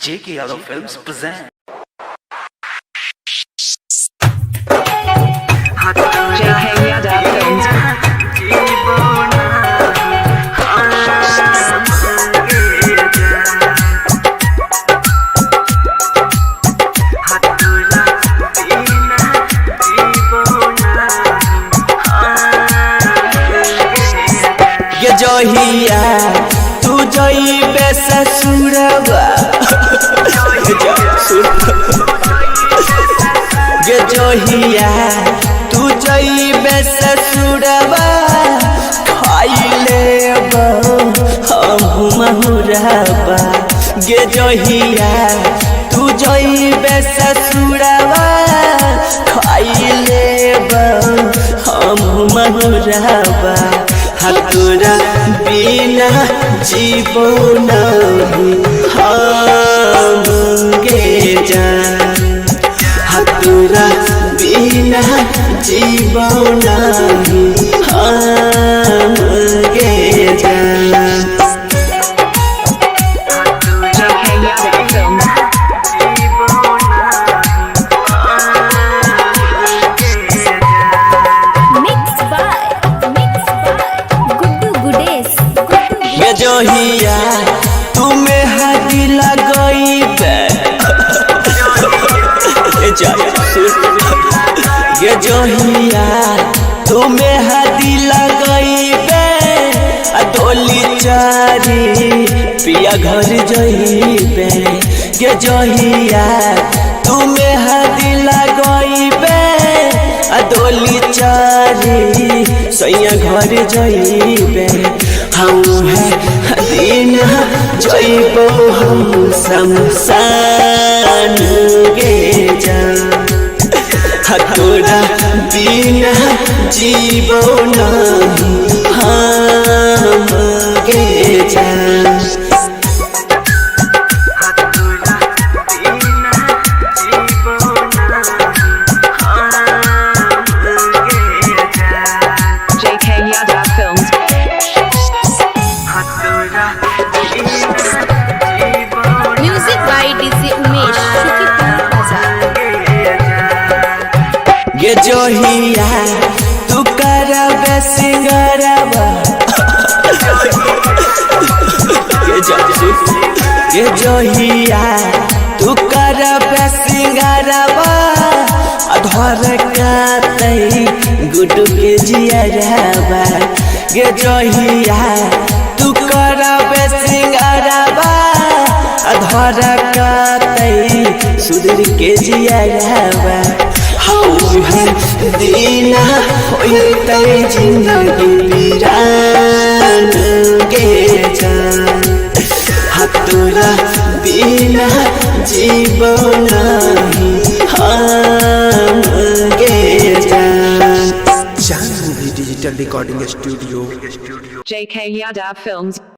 JK Yadav Films present. JK Yadav Films. ये जोहिया तू जोइबे ससुरवा ये जोहिया तू जोइबे ससुरवा खाइले हम महुरवा ये जोहिया तू जोइबे ससुरवा खाइले हम महुरवा हतुरा बिना जीवो नहीं हम गे जान हतुरा बिना जीवो नहीं हम गे जान JK Yadav Films. Mixed by Guddu Gudes. ये जोहिया तुम्हें हाथी लगई बे ये जोहिया तुम्हें हाथी लगई बे डोली चारी पिया घर जइबे ये जोहिया तुम्हें हाथी लगई बे डोली चारी सैया घर जइबे हम है दिन जइबो हम शमशान गे जान हतोरा बिना जीवो नहीं हम गे जान JK Yadav Films. Music by DJ Umesh. Shukipur Bazaar. ये जोहिया तू करबे सिंगरवा ये जोहिया तू करबे सिंगरवा अधर कातई गुडू के जियरवा ये जोहिया तू करबे सिंगरवा अधर कातई सुधर के जियरवा दीना होते जिंदगी वीरान गे जान हतुरा बिना जीवो नहीं हम गे जान चांद movie digital recording studio JK Yadav Films.